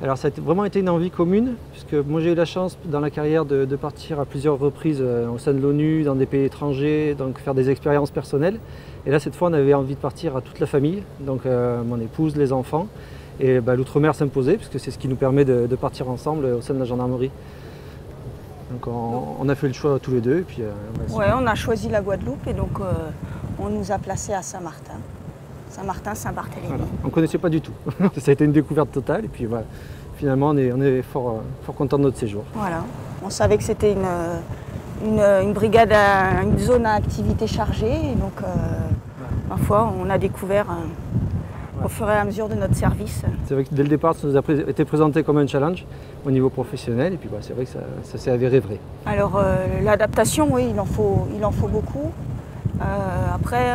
Alors ça a vraiment été une envie commune, puisque moi j'ai eu la chance dans la carrière de partir à plusieurs reprises au sein de l'ONU, dans des pays étrangers, donc faire des expériences personnelles. Et là cette fois on avait envie de partir à toute la famille, donc mon épouse, les enfants. Et l'outre-mer s'imposait, puisque c'est ce qui nous permet de partir ensemble au sein de la gendarmerie. Donc on a fait le choix tous les deux. Et puis, ouais, on a choisi la Guadeloupe et donc on nous a placés à Saint-Martin. Saint-Martin, Saint-Barthélemy. Voilà. On ne connaissait pas du tout. Ça a été une découverte totale et puis voilà, finalement on est fort content de notre séjour. Voilà. On savait que c'était une brigade, une zone à activité chargée et donc ma foi on a découvert au fur et à mesure de notre service. C'est vrai que dès le départ ça nous a été présenté comme un challenge au niveau professionnel et puis c'est vrai que ça s'est avéré vrai. Alors l'adaptation, oui, il en faut beaucoup. Après,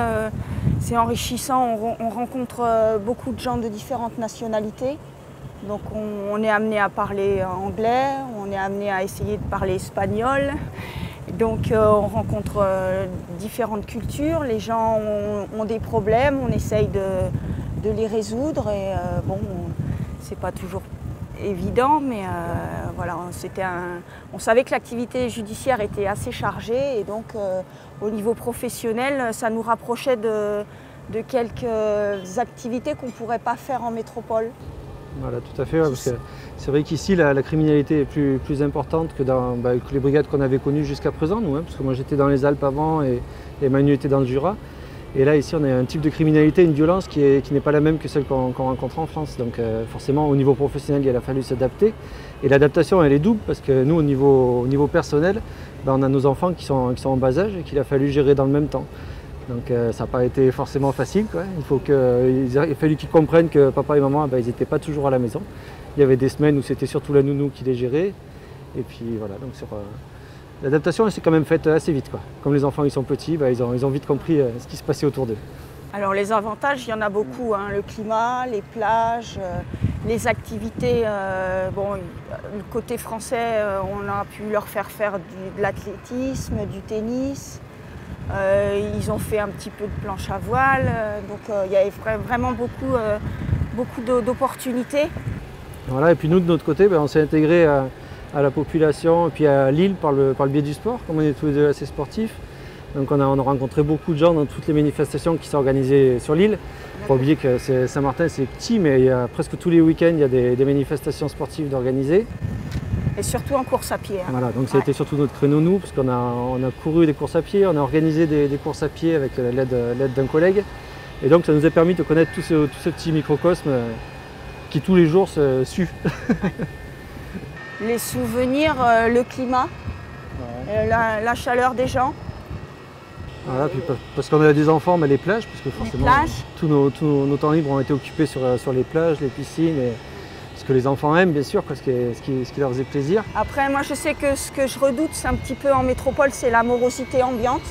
c'est enrichissant, on rencontre beaucoup de gens de différentes nationalités. Donc on est amené à parler anglais, on est amené à essayer de parler espagnol. Donc on rencontre différentes cultures, les gens ont des problèmes, on essaye de les résoudre. Et bon, c'est pas toujours évident, mais voilà, on savait que l'activité judiciaire était assez chargée et donc au niveau professionnel, ça nous rapprochait de quelques activités qu'on ne pourrait pas faire en métropole. Voilà, tout à fait, ouais, parce que c'est vrai qu'ici la criminalité est plus importante que dans que les brigades qu'on avait connues jusqu'à présent, nous, parce que moi j'étais dans les Alpes avant et Manu était dans le Jura. Et là, ici, on a un type de criminalité, une violence qui n'est pas la même que celle qu'on rencontre en France. Donc forcément, au niveau professionnel, il a fallu s'adapter. Et l'adaptation, elle est double, parce que nous, au niveau personnel, on a nos enfants qui sont en bas âge et qu'il a fallu gérer dans le même temps. Donc ça n'a pas été forcément facile, quoi. Il a fallu qu'ils comprennent que papa et maman, ils n'étaient pas toujours à la maison. Il y avait des semaines où c'était surtout la nounou qui les gérait. Et puis voilà, donc l'adaptation elle s'est quand même faite assez vite, quoi. Comme les enfants ils sont petits, ils ont vite compris ce qui se passait autour d'eux. Alors les avantages, il y en a beaucoup, hein. Le climat, les plages, les activités. Bon, le côté français, on a pu leur faire de l'athlétisme, du tennis. Ils ont fait un petit peu de planche à voile. Donc il y avait vraiment beaucoup d'opportunités. Voilà, et puis nous de notre côté, on s'est intégré à la population et puis à l'île par le biais du sport, comme on est tous les deux assez sportifs. Donc on a rencontré beaucoup de gens dans toutes les manifestations qui sont organisées sur l'île. Il ne faut pas oublier que Saint-Martin c'est petit, mais il y a presque tous les week-ends il y a des manifestations sportives d'organiser. Et surtout en course à pied. Hein. Voilà, donc ça a été surtout notre créneau nous, parce qu'on a couru des courses à pied, on a organisé des courses à pied avec l'aide d'un collègue. Et donc ça nous a permis de connaître tout ce petit microcosme qui tous les jours se sue. Les souvenirs, le climat, la chaleur des gens. Voilà, puis parce qu'on a des enfants, les plages, parce que forcément tous nos temps libres ont été occupés sur les plages, les piscines, et ce que les enfants aiment bien sûr, ce qui leur faisait plaisir. Après moi je sais que ce que je redoute c'est un petit peu en métropole, c'est la morosité ambiante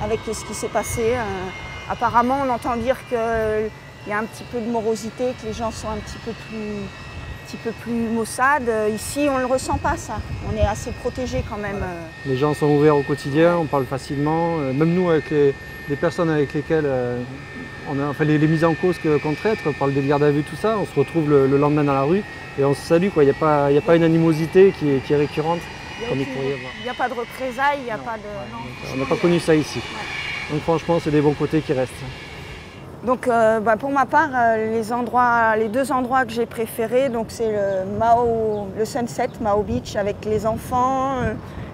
avec ce qui s'est passé. Apparemment on entend dire qu'il y a un petit peu de morosité, que les gens sont un petit peu plus maussades. Ici, on ne le ressent pas, ça. On est assez protégés quand même. Les gens sont ouverts au quotidien, on parle facilement. Même nous, avec les personnes avec lesquelles les mises en cause qu'on traite, on parle des gardes à vue, tout ça, on se retrouve le lendemain dans la rue et on se salue. Il n'y a pas une animosité qui est récurrente comme il pourrait y avoir. Il n'y a pas de représailles, il n'y a pas de... Non, on n'a pas connu ça ici. Ouais. Donc franchement, c'est des bons côtés qui restent. Donc pour ma part, les deux endroits que j'ai préférés, c'est le Sunset, Mao Beach avec les enfants,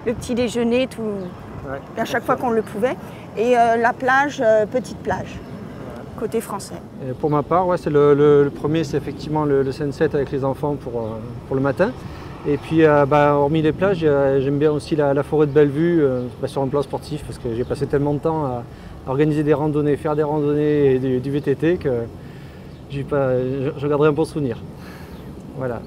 le petit déjeuner, tout, à chaque fois qu'on le pouvait, et la plage, petite plage, côté français. Et pour ma part, c'est le premier, c'est effectivement le Sunset avec les enfants pour le matin. Et puis hormis les plages, j'aime bien aussi la forêt de Bellevue sur un plan sportif, parce que j'ai passé tellement de temps à organiser des randonnées, faire des randonnées et du VTT que je garderai un bon souvenir. Voilà.